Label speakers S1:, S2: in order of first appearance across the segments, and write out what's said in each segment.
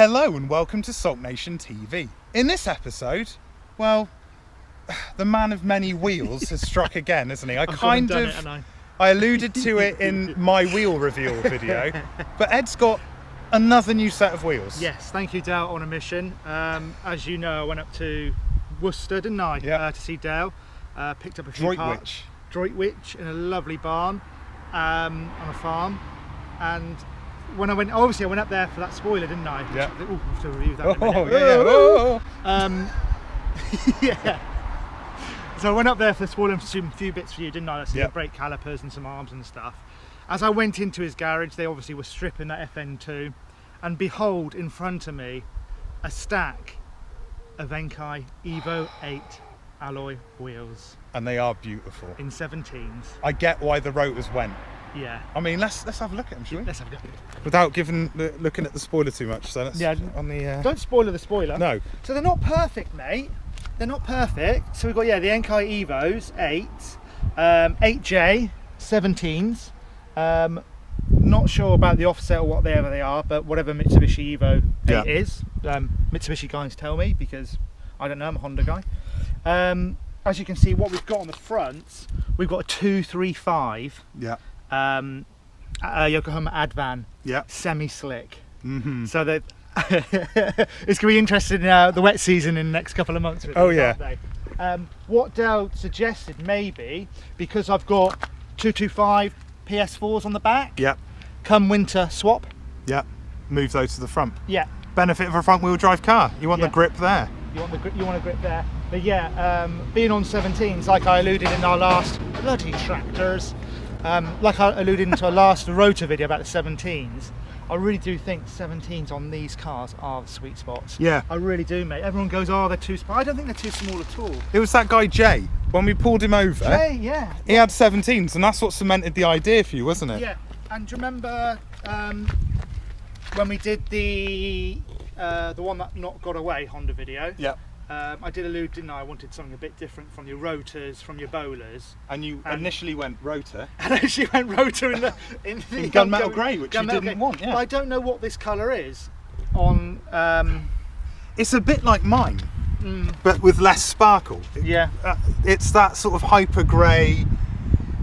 S1: Hello and welcome to SULKNATIONtv. In this episode, well, the man of many wheels has struck again, hasn't he? I alluded to it in my wheel reveal video, but Ed's got another new set of wheels.
S2: Yes, thank you, Dale, on a mission. As you know, I went up to Worcester, didn't I?
S1: Yeah.
S2: To see Dale. Picked up a few parts. Droitwich in a lovely barn on a farm. And when I went, obviously I went up there for that spoiler, didn't I?
S1: Yeah.
S2: I have to review that in a minute. Yeah. So I went up there for the spoiler and some few bits for you, didn't I? So the brake calipers and some arms and stuff. As I went into his garage, they obviously were stripping that FN2, and behold, in front of me, a stack of Enkei Evo 8 alloy wheels.
S1: And they are beautiful.
S2: In 17s.
S1: I get why the rotors went.
S2: Yeah.
S1: I mean, let's have a look at them, shall we?
S2: Let's have a look.
S1: Without looking at the spoiler too much. So let's on the.
S2: Don't spoiler the spoiler.
S1: No.
S2: So they're not perfect, mate. They're not perfect. So we've got the Enkei Evos 8, 8J 17s. Not sure about the offset or whatever they are, but whatever Mitsubishi Evo 8 is. Mitsubishi guys tell me, because I don't know, I'm a Honda guy. As you can see, what we've got on the front, we've got a 235 Yokohama Advan semi-slick. So that it's going to be interesting in the wet season in the next couple of months. What Dale suggested, maybe, because I've got 225 PS4s on the back, come winter swap.
S1: Move those to the front.
S2: Benefit
S1: of a front wheel drive car. You want the grip there.
S2: You want a grip there. But being on 17s, like I alluded in our last bloody tractors, like I alluded into our last rotor video about the 17s, I really do think 17s on these cars are the sweet spots.
S1: Yeah.
S2: I really do, mate. Everyone goes, oh, they're too small. I don't think they're too small at all.
S1: It was that guy Jay, when we pulled him over.
S2: Jay,
S1: he had 17s, and that's what cemented the idea for you, wasn't it?
S2: Yeah. And do you remember when we did the one that not got away Honda video? I did allude, didn't I? I wanted something a bit different from your rotors, from your bowlers.
S1: And you initially went rotor.
S2: And I actually went rotor in the
S1: gunmetal grey, which you didn't want.
S2: But I don't know what this colour is. On
S1: it's a bit like mine, but with less sparkle. It's that sort of hyper grey.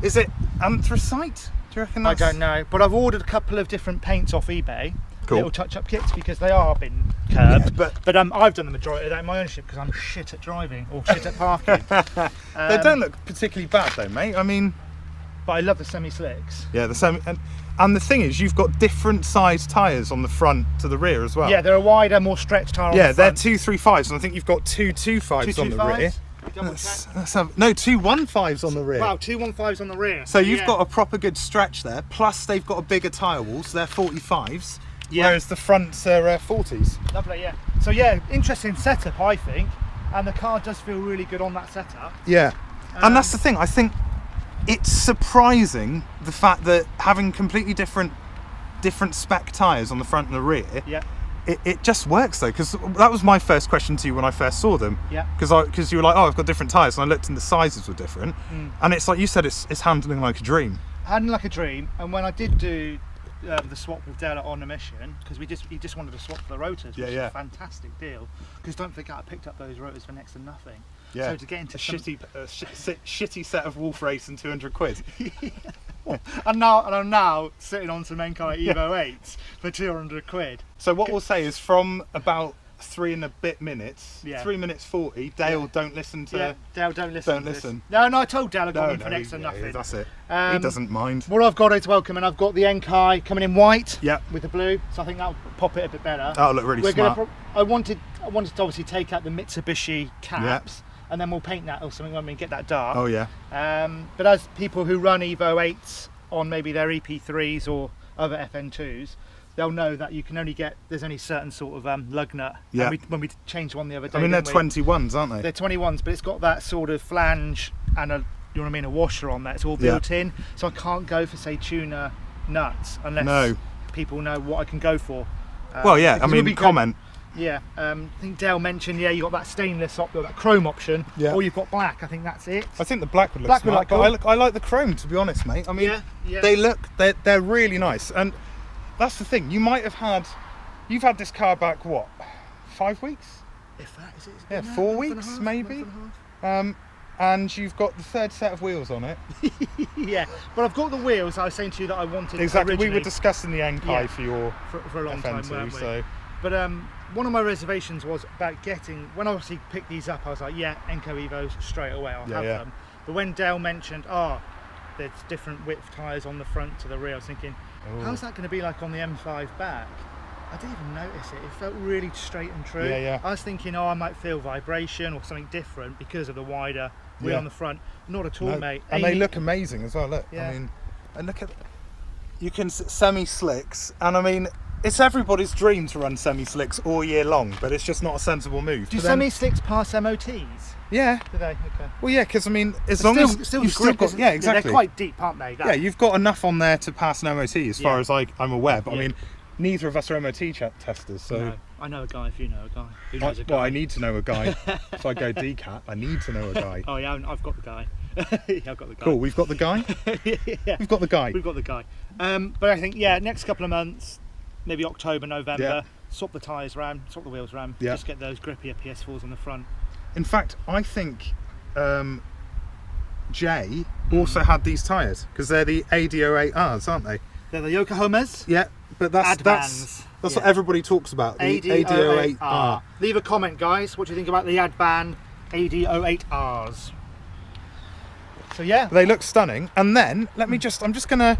S1: Is it anthracite? Do you reckon that's...
S2: I don't know, but I've ordered a couple of different paints off eBay.
S1: Cool.
S2: Little touch-up kits, because they are been curbed. But I've done the majority of that in my ownership because I'm shit at driving or shit at parking.
S1: They don't look particularly bad though, mate. I mean,
S2: but I love the semi-slicks.
S1: Yeah, the semi, and the thing is, you've got different size tyres on the front to the rear as well.
S2: Yeah, they're a wider, more stretched tyre. Yeah,
S1: they're 235s, and I think you've got 225s on the rear. Let's have 215s on the rear.
S2: Wow, 215s on the rear.
S1: So you've got a proper good stretch there. Plus, they've got a bigger tyre wall, so they're 45s. Whereas the fronts are 40s.
S2: Lovely, So interesting setup, I think, and the car does feel really good on that setup.
S1: And that's the thing. I think it's surprising the fact that having completely different spec tyres on the front and the rear. It just works though, because that was my first question to you when I first saw them. Because you were like, oh, I've got different tyres, and I looked and the sizes were different. And it's like you said, it's handling like a dream.
S2: Handling like a dream. And when I did do the swap with Dale on a mission, because he just wanted to swap for the rotors, which is a fantastic deal. Because don't forget, I picked up those rotors for next to nothing. So to get into
S1: shitty set of Wolf Race and 200 quid.
S2: And I'm now sitting on some Enkei Evo 8s for 200 quid.
S1: So what we'll say is, from about 3 and a bit minutes, 3 minutes 40, Dale don't listen to...
S2: Dale don't listen.
S1: Don't listen.
S2: No, I told Dale I'd got for next to nothing.
S1: That's it. He doesn't mind.
S2: What I've got is welcome, and I've got the Enkei coming in white with the blue, so I think that'll pop it a bit better.
S1: That'll look really smart.
S2: I wanted to obviously take out the Mitsubishi caps, and then we'll paint that or something when we get that dark. But as people who run Evo 8s on maybe their EP3s or other FN2s, they'll know that you can only get, there's only certain sort of lug nut. When we changed one the other day.
S1: I mean, they're 21s, aren't they?
S2: They're 21s, but it's got that sort of flange and a washer on there. It's all built in, so I can't go for, say, tuner nuts unless people know what I can go for.
S1: I mean, comment.
S2: I think Dale mentioned, you got that stainless that chrome option, or you've got black. I think that's it.
S1: I think the black would look smart, but I like the chrome, to be honest, mate. I mean, they're really nice, and that's the thing. You might have had you've had this car back, what, 5 weeks?
S2: If that is it.
S1: Yeah, 4 weeks maybe. And you've got the third set of wheels on it.
S2: Yeah, but I've got the wheels I was saying to you that I wanted.
S1: Exactly,
S2: originally.
S1: We were discussing the Enkei for your
S2: for a long
S1: FN2,
S2: time, weren't we?
S1: so.
S2: But one of my reservations was about getting, when I obviously picked these up, I was like, yeah, Enkei Evos straight away, I'll have them. But when Dale mentioned, there's different width tyres on the front to the rear, I was thinking, how's that going to be like on the M5 back? I didn't even notice it. It felt really straight and true. I was thinking, I might feel vibration or something different because of the wider wheel on the front. Not at all, mate.
S1: And they look amazing as well. Look, I mean, and look at, you can semi-slicks, and I mean, it's everybody's dream to run semi-slicks all year long, but it's just not a sensible move.
S2: Do semi-slicks pass MOTs?
S1: Yeah.
S2: Do they? Okay.
S1: Well, yeah, because I mean, as long as you've still got, exactly.
S2: They're quite deep, aren't they?
S1: Yeah, you've got enough on there to pass an MOT, as far as I'm aware. But I mean, neither of us are MOT testers, so.
S2: No, I know a guy. If you know a guy, who knows a guy?
S1: Well, I need to know a guy. If I go decat, I need to know a guy.
S2: Oh yeah, I've got the guy. I've got the guy.
S1: Cool, we've got the guy. We've got the guy.
S2: We've got the guy. But I think next couple of months, maybe October, November, swap the tyres around, swap the wheels around, just get those grippier PS4s on the front. In
S1: fact, I think Jay also had these tyres because they're the AD08Rs, aren't they?
S2: They're the Yokohamas.
S1: Yeah, but that's what everybody talks about. The AD08R.
S2: Leave a comment, guys. What do you think about the Advan AD08Rs? So yeah,
S1: they look stunning. And then I'm just gonna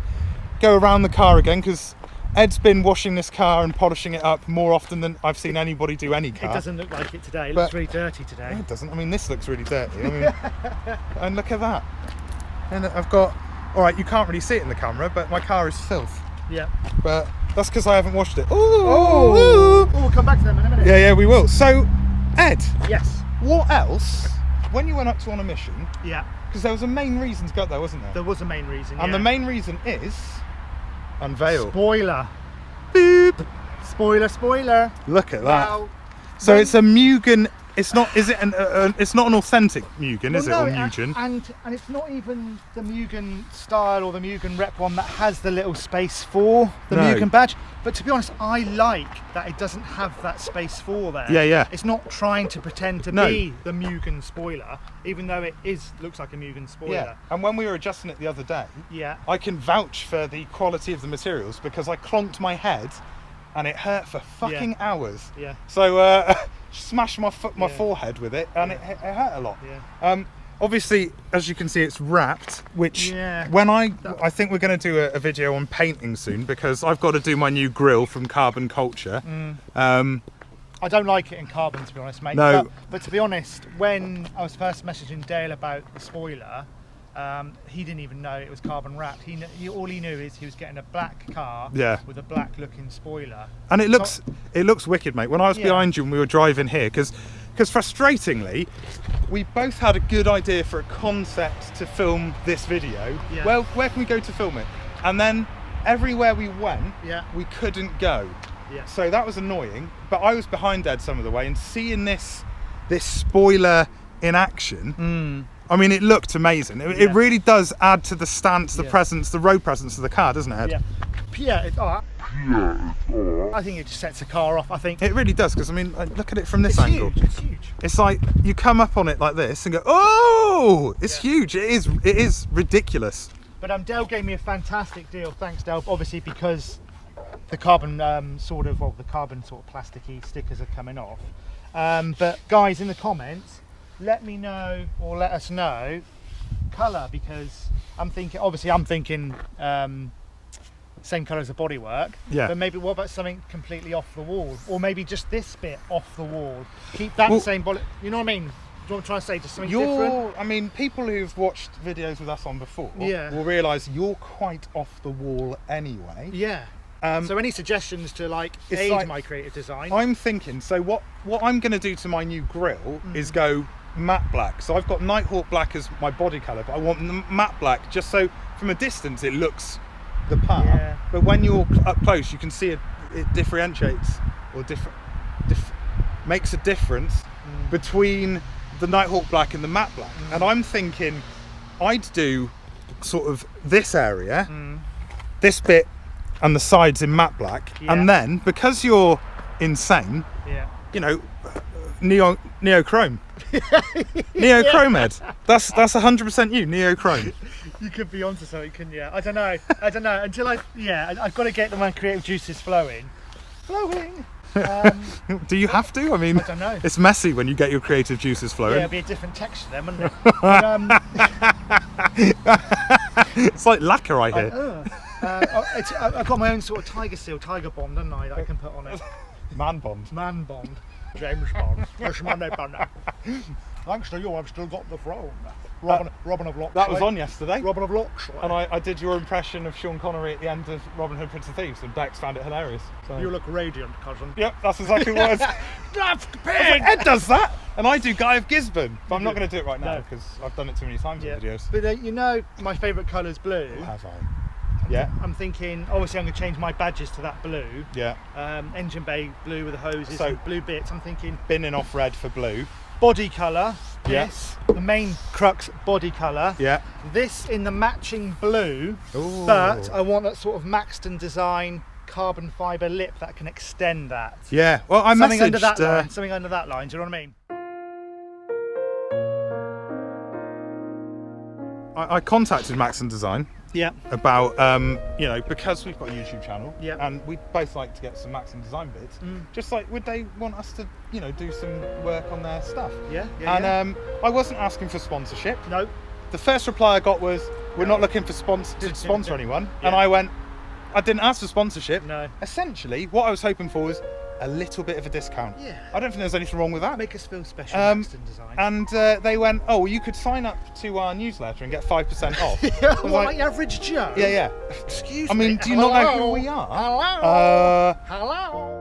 S1: go around the car again because Ed's been washing this car and polishing it up more often than I've seen anybody do any car.
S2: It doesn't look like it today. It looks really dirty today.
S1: Yeah, it doesn't. I mean, this looks really dirty. I mean, and look at that. And I've got, all right, you can't really see it in the camera, but my car is filth.
S2: Yeah.
S1: But that's because I haven't washed it.
S2: We'll come back to them in a minute.
S1: Yeah, we will. So, Ed.
S2: Yes.
S1: What else, when you went up to On a Mission?
S2: Yeah.
S1: Because there was a main reason to go there, wasn't there?
S2: There was a main reason,
S1: And the main reason is... Unveil.
S2: Spoiler.
S1: Boop.
S2: Spoiler.
S1: Look at that. Wow. So it's a Mugen. It's not. Is it an? It's not an authentic Mugen, is it? Or Mugen?
S2: And it's not even the Mugen style or the Mugen rep one that has the little space for the Mugen badge. But to be honest, I like that it doesn't have that space for there.
S1: Yeah.
S2: It's not trying to pretend to be the Mugen spoiler, even though it looks like a Mugen spoiler.
S1: Yeah. And when we were adjusting it the other day, I can vouch for the quality of the materials because I clonked my head, and it hurt for fucking hours. Yeah. So smashed my forehead with it, and it hurt a lot. Yeah. Obviously, as you can see, it's wrapped, which when I think we're going to do a video on painting soon because I've got to do my new grille from Carbon Culture.
S2: I don't like it in carbon, to be honest, mate.
S1: No.
S2: But to be honest, when I was first messaging Dale about the spoiler, he didn't even know it was carbon wrapped. All he knew is he was getting a black car with a black looking spoiler.
S1: And it looks wicked, mate. When I was behind you and we were driving here, because frustratingly, we both had a good idea for a concept to film this video. Yeah. Well, where can we go to film it? And then everywhere we went, we couldn't go. Yeah. So that was annoying. But I was behind Ed some of the way, and seeing this spoiler in action, I mean, it looked amazing. It really does add to the stance, the presence, the road presence of the car, doesn't it, Ed?
S2: I think it just sets the car off. I think
S1: it really does, because I mean, look at it from this angle.
S2: It's huge.
S1: It's like you come up on it like this and go, oh, it's huge. It is ridiculous.
S2: But Dale gave me a fantastic deal. Thanks, Dale. Obviously, because the carbon sort of plasticky stickers are coming off. But guys, in the comments, let me know or let us know colour, because I'm thinking same colour as the bodywork. Yeah. But maybe what about something completely off the wall, or maybe just this bit off the wall? Keep that same body. You know what I mean? Do you know what I'm trying to say? Just something different.
S1: I mean, people who've watched videos with us on before will realise you're quite off the wall anyway.
S2: Yeah. So any suggestions to aid my creative design?
S1: I'm thinking. So what I'm going to do to my new grille is go matte black. So I've got Nighthawk black as my body colour, but I want the matte black just so from a distance it looks the part. Yeah. But when you're up close, you can see it differentiates or makes a difference between the Nighthawk black and the matte black. And I'm thinking I'd do sort of this area, this bit and the sides in matte black, and then because you're insane.
S2: Yeah.
S1: You know, neochrome. Neochrome head. That's 100% you, neochrome.
S2: You could be onto something, couldn't you? I don't know. Until I've got to get my creative juices flowing.
S1: Do you have to? I mean,
S2: I don't know.
S1: It's messy when you get your creative juices flowing.
S2: Yeah, it'd be a different texture then, wouldn't it? But,
S1: It's like lacquer, I hear.
S2: I've got my own sort of tiger bond, haven't I, that I can put on it.
S1: Man bond.
S2: Man bond. James Bond. That's my name, Bond. Thanks to you, I've still got the throne. Robin of Locksley.
S1: That was on yesterday.
S2: Robin of Locksley.
S1: And I did your impression of Sean Connery at the end of Robin Hood, Prince of Thieves, and Bex found it hilarious. So.
S2: You look radiant, cousin.
S1: Yep, that's exactly what it was. Ed does that, and I do Guy of Gisborne, but I'm not going to do it right now because I've done it too many times in videos.
S2: But you know, my favourite colour is blue.
S1: Have I? Yeah.
S2: I'm thinking, obviously I'm going to change my badges to that blue.
S1: Yeah.
S2: Engine bay blue with the hoses and blue bits. I'm thinking
S1: binning off red for blue.
S2: Body colour. Yes. The main crux body colour.
S1: Yeah.
S2: This in the matching blue.
S1: Ooh.
S2: But I want that sort of Maxton design carbon fibre lip that can extend that.
S1: Yeah. Well, I
S2: something
S1: messaged
S2: under that line. Something under that line. Do you know what I mean?
S1: I contacted Maxton Design.
S2: Yeah.
S1: About you know, because we've got a YouTube channel,
S2: yeah,
S1: and we'd both like to get some Maxton Design bits. Just like, would they want us to, you know, do some work on their stuff?
S2: Yeah.
S1: And I wasn't asking for sponsorship.
S2: No.
S1: The first reply I got was, "We're not looking for to sponsor anyone." Yeah. And I went, "I didn't ask for sponsorship."
S2: No.
S1: Essentially, what I was hoping for was a little bit of a discount.
S2: Yeah.
S1: I don't think there's anything wrong with that.
S2: Make us feel special, Maxton Design.
S1: And they went, "Oh, well, you could sign up to our newsletter and get 5% off."
S2: Yeah, like the average Joe?
S1: Yeah, yeah.
S2: Excuse me.
S1: I mean, do you not know who we are?
S2: Hello. Hello.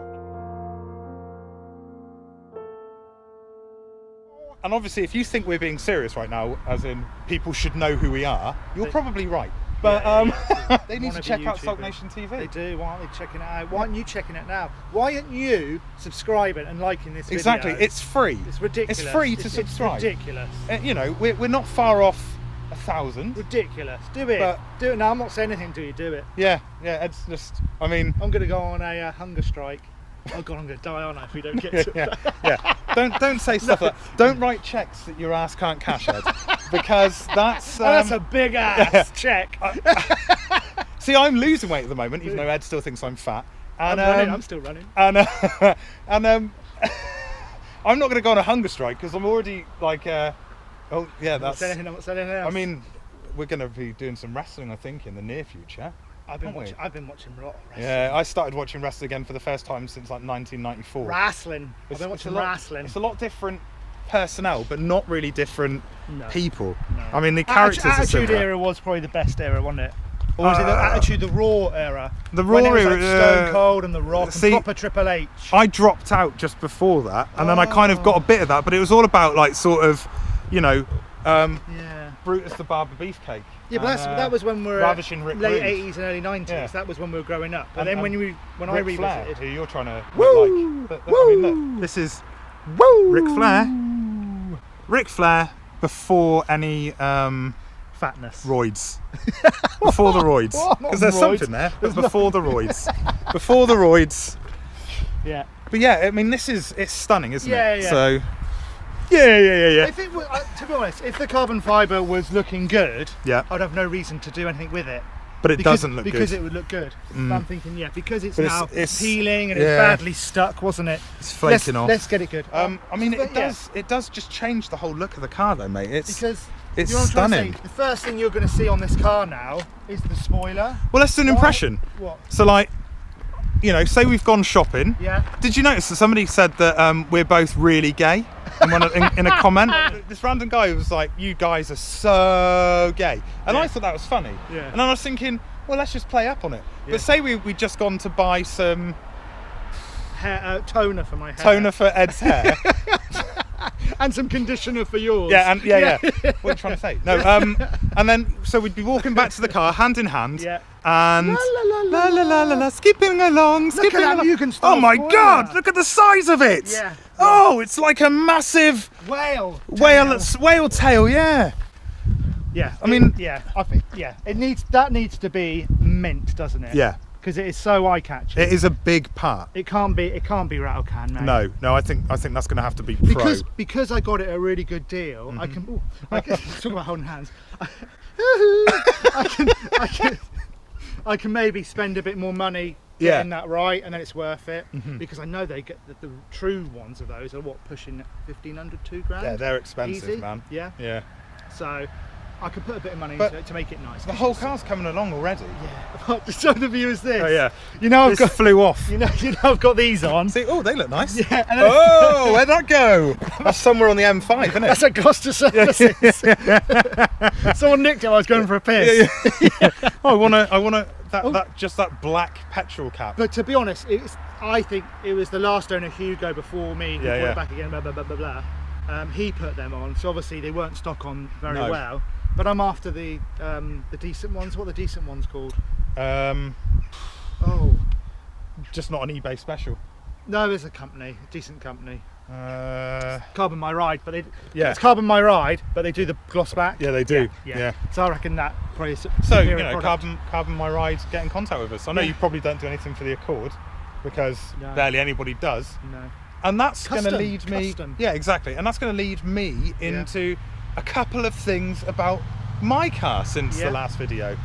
S1: And obviously, if you think we're being serious right now, as in people should know who we are, you're probably right. But they need to check out SULKNATIOntv.
S2: They do. Why aren't they checking it out? Why aren't you checking it now? Why aren't you subscribing and liking this video?
S1: Exactly. It's free.
S2: It's ridiculous.
S1: It's free to subscribe.
S2: It's ridiculous.
S1: You know, we're not far off 1,000.
S2: Ridiculous. Do it. Do it now. I'm not saying anything to you. Do it.
S1: Yeah. Yeah. It's just. I mean.
S2: I'm going to go on a hunger strike. Oh God, I'm going to die, aren't I, if we don't get to it?
S1: Yeah. Don't say stuff like that. Don't write checks that your ass can't cash, Ed, because that's
S2: that's a big ass check.
S1: See, I'm losing weight at the moment, even though Ed still thinks I'm fat. And
S2: I'm still running.
S1: And I'm not going to go on a hunger strike because I'm already like, oh yeah, that's.
S2: I'm not saying anything else.
S1: I mean, we're going to be doing some wrestling, I think, in the near future.
S2: I've been watching a lot of wrestling.
S1: Yeah, I started watching wrestling again for the first time since like 1994.
S2: Wrestling. I've been watching wrestling.
S1: It's a lot different personnel, but not really different people. No. I mean, the characters
S2: are
S1: similar.
S2: Attitude Era was probably the best era, wasn't it? Or was it the Attitude, the Raw era?
S1: The Raw era,
S2: like Stone Cold and The Rock and proper Triple H.
S1: I dropped out just before that, and then I kind of got a bit of that, but it was all about like sort of, you know, Brutus the Barber Beefcake.
S2: Yeah, but that was when we were
S1: ravishing Rick
S2: late
S1: Rude.
S2: 80s and early 90s. Yeah. That was when we were growing up. But then when I
S1: Ric
S2: revisited,
S1: Flair, who you're trying to
S2: woo,
S1: like. I mean, look, this is Ric Flair. Ric Flair before any
S2: fatness.
S1: Roids. Before the roids. Because there's something there. But before the roids. Before the roids.
S2: Yeah.
S1: But yeah, I mean, it's stunning, isn't it?
S2: Yeah.
S1: So. Yeah.
S2: If it were, to be honest, if the carbon fibre was looking good,
S1: I'd
S2: have no reason to do anything with it.
S1: But it doesn't look good.
S2: Because it would look good. I'm thinking, because it's now peeling and it's badly stuck, wasn't it?
S1: It's flaking off.
S2: Let's get it good.
S1: I mean, it does just change the whole look of the car though, mate. It's stunning.
S2: The first thing you're going to see on this car now is the spoiler.
S1: Well, let's do an impression.
S2: What?
S1: So like, you know, say we've gone shopping.
S2: Yeah.
S1: Did you notice that somebody said that we're both really gay in a comment? This random guy was like, "You guys are so gay," and I thought that was funny.
S2: Yeah.
S1: And I was thinking, well, let's just play up on it. Yeah. But say we'd just gone to buy some
S2: hair, toner for my hair.
S1: Toner for Ed's hair.
S2: And some conditioner for yours.
S1: Yeah. What are you trying to say? No. And then so we'd be walking back to the car, hand in hand.
S2: Yeah.
S1: And la la la, skipping along.
S2: Look at that, you can start.
S1: Oh my God! Look at the size of it.
S2: Yeah.
S1: Oh, it's like a massive
S2: whale
S1: tail. Yeah.
S2: Yeah.
S1: I mean,
S2: I think it needs to be mint, doesn't it?
S1: Yeah.
S2: because it is so eye-catching.
S1: It is a big part.
S2: It can't be rattle can, mate.
S1: No, I think that's going to have to be pro.
S2: Because I got it a really good deal. I can talk about holding hands. I can maybe spend a bit more money getting that right, and then it's worth it, because I know they get the true ones of those are what, pushing 1,500, 2 grand.
S1: Yeah, they're expensive,
S2: easy.
S1: man.
S2: Yeah. So I could put a bit of money
S1: But
S2: into it to make it nice.
S1: The whole car's coming along already.
S2: Yeah. To show the viewers this.
S1: Oh yeah.
S2: You know I've got
S1: flew off.
S2: You know I've got these on.
S1: See, oh, they look nice.
S2: Yeah. And
S1: Oh, where'd that go? That's somewhere on the M5, isn't it?
S2: That's at Gloucester Services. Someone nicked it while I was going for a piss.
S1: Oh, I want that black petrol cap.
S2: But to be honest, I think it was the last owner, Hugo, before me, who brought it back again, blah, blah, blah, blah, blah. He put them on, so obviously they weren't stock on very well. But I'm after the decent ones. What are the decent ones called?
S1: Just not an eBay special.
S2: No, there's a decent company. Carbon My Ride, but
S1: it's
S2: Carbon My Ride, but they do the gloss back.
S1: Yeah, they do. Yeah.
S2: So I reckon that probably is
S1: so Carbon My Ride, get in contact with us. I know you probably don't do anything for the Accord, because barely anybody does.
S2: No.
S1: And that's going to lead me.
S2: Custom.
S1: Yeah, exactly. And that's going to lead me into a couple of things about my car since the last video.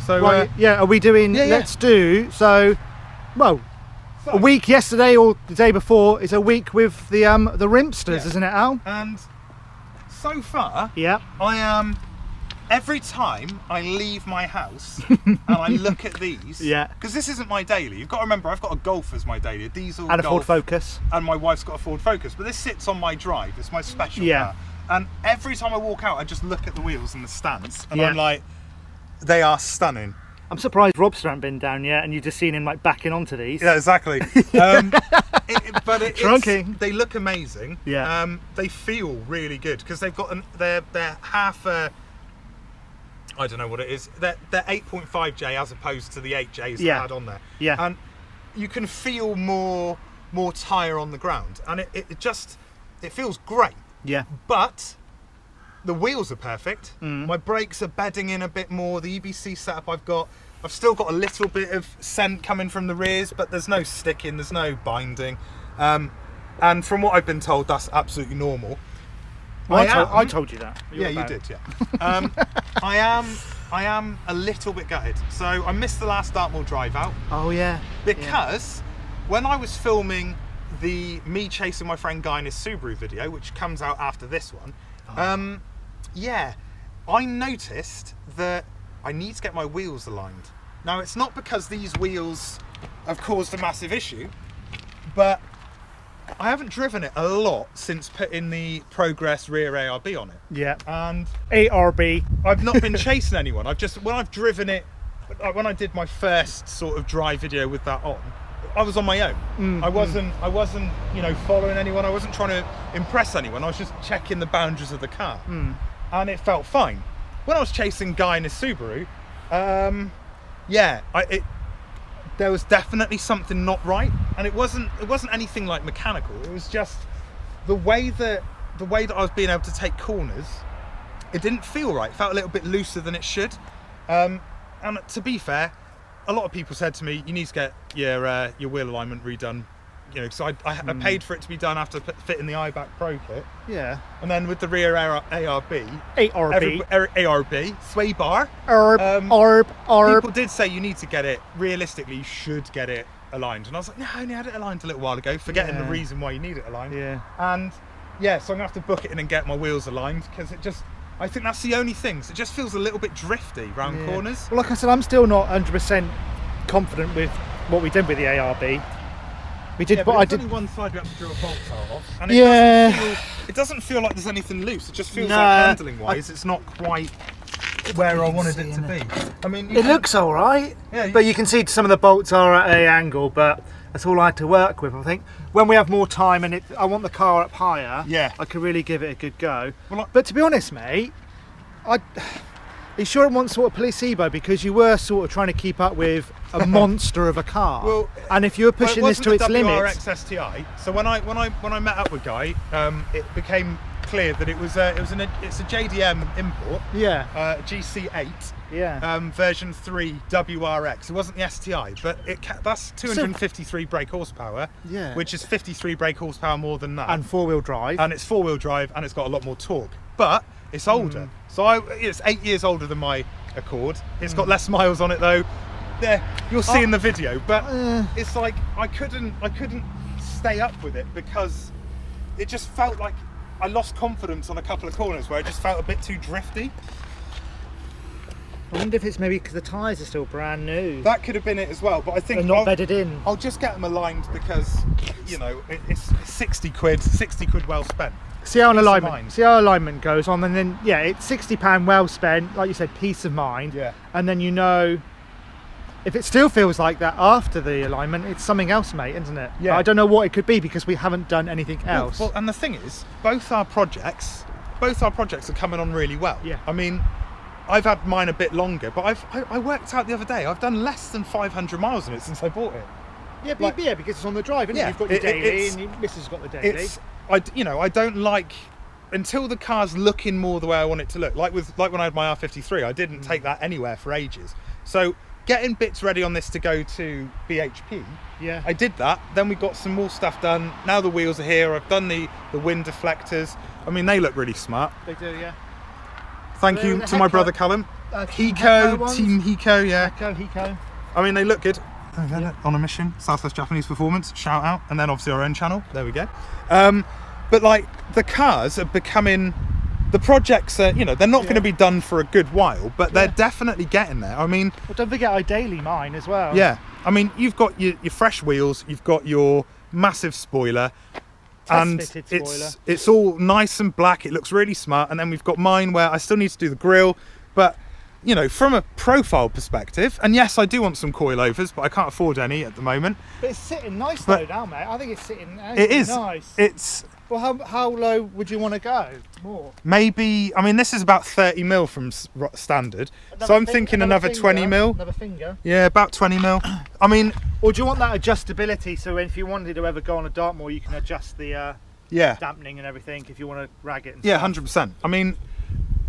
S1: So
S2: are we doing? Let's do so. Well, a week yesterday or the day before is a week with the Rimpsters, isn't it, Al?
S1: And so far,
S2: I
S1: am. Every time I leave my house and I look at these, because this isn't my daily. You've got to remember, I've got a Golf as my daily, a diesel
S2: and
S1: Golf,
S2: a Ford Focus,
S1: and my wife's got a Ford Focus. But this sits on my drive. It's my special car. And every time I walk out, I just look at the wheels and the stance, and I'm like, they are stunning.
S2: I'm surprised Rob's hasn't been down yet, and you've just seen him like backing onto these.
S1: Yeah, exactly.
S2: Trunking.
S1: They look amazing.
S2: Yeah.
S1: They feel really good because they've got they're half. I don't know what it is. They're 8.5J as opposed to the 8Js that I had on there.
S2: Yeah.
S1: And you can feel more tyre on the ground, and it feels great.
S2: Yeah.
S1: But the wheels are perfect. My brakes are bedding in a bit more. The EBC setup I've still got a little bit of scent coming from the rears, but there's no sticking, there's no binding. And from what I've been told, that's absolutely normal.
S2: I told you that.
S1: You did, yeah. I am a little bit gutted. So I missed the last Dartmoor drive out.
S2: Oh yeah.
S1: Because when I was filming the me chasing my friend Guy in his Subaru video, which comes out after this one, I noticed that I need to get my wheels aligned. Now it's not because these wheels have caused a massive issue, but I haven't driven it a lot since putting the Progress rear ARB on it.
S2: Yeah.
S1: And
S2: ARB.
S1: I've not been chasing anyone. When I've driven it, when I did my first sort of drive video with that on, I was on my own. I wasn't, following anyone. I wasn't trying to impress anyone. I was just checking the boundaries of the car, and it felt fine. When I was chasing Guy in his Subaru, there was definitely something not right, and it wasn't anything like mechanical. It was just the way that I was being able to take corners. It didn't feel right. It felt a little bit looser than it should. And to be fair, a lot of people said to me, "You need to get your wheel alignment redone." So I paid for it to be done after fitting the iBack Pro kit.
S2: Yeah.
S1: And then with the rear ARB, sway bar. People did say you need to get it, realistically, you should get it aligned. And I was like, no, I only had it aligned a little while ago, forgetting the reason why you need it aligned.
S2: Yeah.
S1: And so I'm gonna have to book it in and get my wheels aligned, because I think that's the only thing. So it just feels a little bit drifty round corners.
S2: Well, like I said, I'm still not 100% confident with what we did with the ARB. We did, but
S1: only one side we have to drill a bolt off, and it doesn't feel like there's anything loose. It just feels like handling wise, it's not quite where I wanted it to be. I mean,
S2: it looks all right, but you can see some of the bolts are at an angle, but that's all I had to work with. I think when we have more time and I want the car up higher, I could really give it a good go. But to be honest, mate, you sure it wasn't sort of police Evo, because you were sort of trying to keep up with a monster of a car.
S1: Well,
S2: and if you were pushing this to its limits.
S1: WRX STI. So when I met up with Guy, it became clear that it's a JDM import.
S2: Yeah.
S1: GC8.
S2: Yeah.
S1: Version 3 WRX. It wasn't the STI, but that's 253 brake horsepower.
S2: Yeah.
S1: Which is 53 brake horsepower more than that.
S2: And 4-wheel drive.
S1: And it's 4-wheel drive, and it's got a lot more torque. But it's older. So it's 8 years older than my Accord. It's got less miles on it though. There, you'll see in the video. But it's like I couldn't stay up with it because it just felt like I lost confidence on a couple of corners where it just felt a bit too drifty.
S2: I wonder if it's maybe because the tyres are still brand new.
S1: That could have been it as well, but I think
S2: they're not bedded in.
S1: I'll just get them aligned because, you know, it's 60 quid well spent.
S2: See how alignment goes on, and then yeah, it's £60 well spent, like you said, peace of mind.
S1: Yeah.
S2: And then you know, if it still feels like that after the alignment, it's something else, mate, isn't it?
S1: Yeah.
S2: I don't know what it could be because we haven't done anything else.
S1: Well, and the thing is, both our projects are coming on really well.
S2: Yeah.
S1: I mean, I've had mine a bit longer, but I worked out the other day, I've done less than 500 miles on it since I bought it.
S2: Yeah, like, yeah, because it's on the drive, isn't it? You've got your daily, and your missus has got the daily.
S1: I don't like, until the car's looking more the way I want it to look. Like when I had my R53, I didn't take that anywhere for ages. So getting bits ready on this to go to BHP,
S2: yeah,
S1: I did that. Then we got some more stuff done. Now the wheels are here. I've done the wind deflectors. I mean, they look really smart.
S2: They do, yeah.
S1: Thank you to my brother Callum. Hiko, Team Hiko, yeah.
S2: Hiko.
S1: I mean, they look good. On a mission, Southwest Japanese Performance, shout out, and then obviously our own channel. There we go. But like the cars are becoming, the projects are, you know, they're not going to be done for a good while, but they're definitely getting there. I mean,
S2: well, don't forget I daily mine as well.
S1: Yeah, I mean, you've got your fresh wheels, you've got your massive spoiler. And it's all nice and black, it looks really smart. And then we've got mine where I still need to do the grille, but you know, from a profile perspective, and yes, I do want some coilovers, but I can't afford any at the moment.
S2: But it's sitting nice though now, mate. I think it's sitting
S1: it is
S2: nice.
S1: It's
S2: well, how low would you want to go? More?
S1: Maybe, I mean, this is about 30 mil from standard, so I'm thinking another 20 mil.
S2: Another finger?
S1: Yeah, about 20 mil. I mean,
S2: or do you want that adjustability, so if you wanted to ever go on a Dartmoor, you can adjust the dampening and everything if you want to rag it and
S1: yeah,
S2: stuff.
S1: 100%. I mean,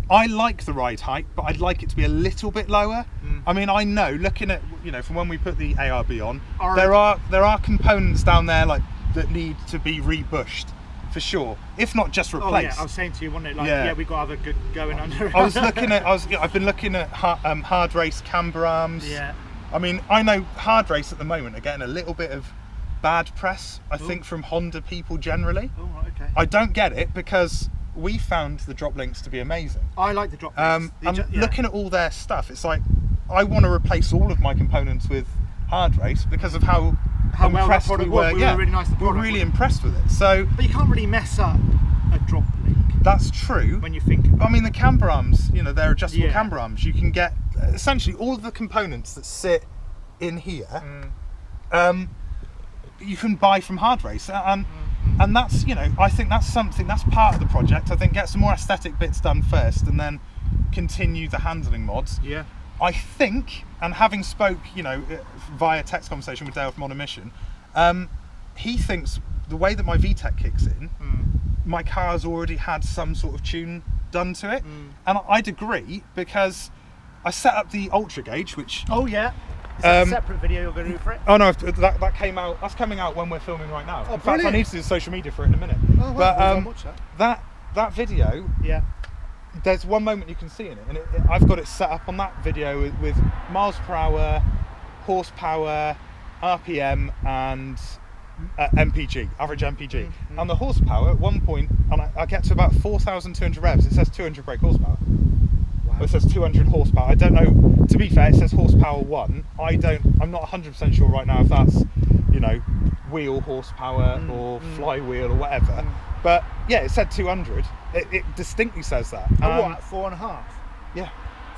S1: I like the ride height, but I'd like it to be a little bit lower. I mean, I know, looking at, you know, from when we put the ARB on, there are components down there like that need to be rebushed for sure, if not just replaced.
S2: Oh yeah, I was saying to you, wasn't it? Like, yeah, we got other good going under.
S1: I've been looking at hard race camber arms.
S2: Yeah.
S1: I mean, I know hard race at the moment are getting a little bit of bad press, I think, from Honda people generally.
S2: Oh, right, okay.
S1: I don't get it because we found the drop links to be amazing.
S2: I like the drop links.
S1: Looking at all their stuff, it's like I want to replace all of my components with hard race because of how impressed
S2: well
S1: we were.
S2: We were really nice.
S1: We were really impressed with it. So,
S2: but you can't really mess up a drop link.
S1: That's true.
S2: When you think about
S1: I mean, the camber arms, you know, they're adjustable camber arms. You can get essentially all of the components that sit in here. You can buy from hard race, and that's, you know, I think that's something, that's part of the project. I think get some more aesthetic bits done first and then continue the handling mods.
S2: Yeah.
S1: I think, and having spoke, you know, via text conversation with Dale from On a Mission, he thinks the way that my VTEC kicks in, my car's already had some sort of tune done to it. And I'd agree because I set up the Ultra Gauge, which...
S2: Oh yeah. Is that a separate video you're going to do for it?
S1: Oh no, that came out. That's coming out when we're filming right now.
S2: Oh,
S1: in fact, I need to do social media for it in a minute.
S2: Oh, wow.
S1: But that video, there's one moment you can see in it, and I've got it set up on that video with miles per hour, horsepower, RPM, and MPG, average MPG. And the horsepower at one point, and I get to about 4,200 revs. It says 200 brake horsepower. It says 200 horsepower. I don't know, to be fair, it says horsepower 1. I'm not 100% sure right now if that's, you know, wheel horsepower or flywheel or whatever. But yeah, it said 200. It distinctly says that.
S2: Oh, what, 4.5?
S1: Yeah.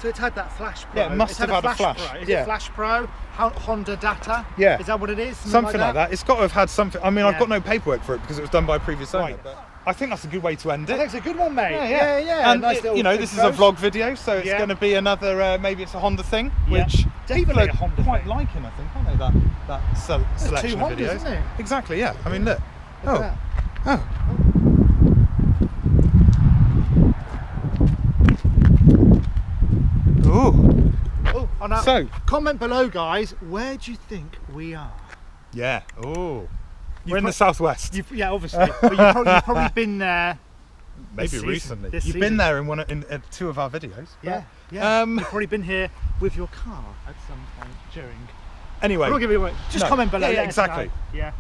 S2: So it's had that Flash Pro.
S1: Yeah, it must have had a Flash.
S2: Pro. Is it Flash Pro? Honda data?
S1: Yeah.
S2: Is that what it is?
S1: Something like that. It's got to have had something. I mean, I've got no paperwork for it because it was done by a previous owner. But I think that's a good way to end it.
S2: That's a good one, mate.
S1: Yeah. And
S2: nice little
S1: you know, this is a vlog video, so it's going to be another. Maybe it's a Honda thing, which
S2: definitely
S1: people
S2: a Honda
S1: are quite
S2: thing.
S1: liking. I think, aren't they? That selection
S2: two
S1: of
S2: Hondas,
S1: videos.
S2: isn't it?
S1: Exactly. Yeah. I mean, look.
S2: Look at that.
S1: Oh.
S2: Now,
S1: So,
S2: comment below, guys. Where do you think we are?
S1: yeah. Oh. We're in the southwest.
S2: Yeah, obviously. But you've probably been there.
S1: Maybe recently. You've
S2: season.
S1: been there in 2 of our videos.
S2: Yeah. You've probably been here with your car at some point during.
S1: Anyway,
S2: I'm not giving away. Just comment below.
S1: Yeah,
S2: let us
S1: exactly.
S2: know. Yeah.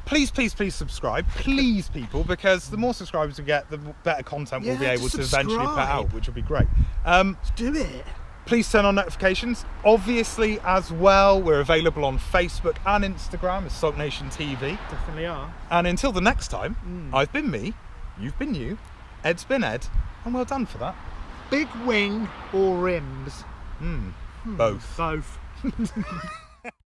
S1: Please subscribe. Please, people, because the more subscribers we get, the better content we'll be able to eventually put out, which will be great.
S2: Do it.
S1: Please turn on notifications. Obviously, as well, we're available on Facebook and Instagram as SULKNATIONtv.
S2: Definitely are.
S1: And until the next time, I've been me, you've been you, Ed's been Ed, and well done for that.
S2: Big wing or rims?
S1: Both.
S2: Both.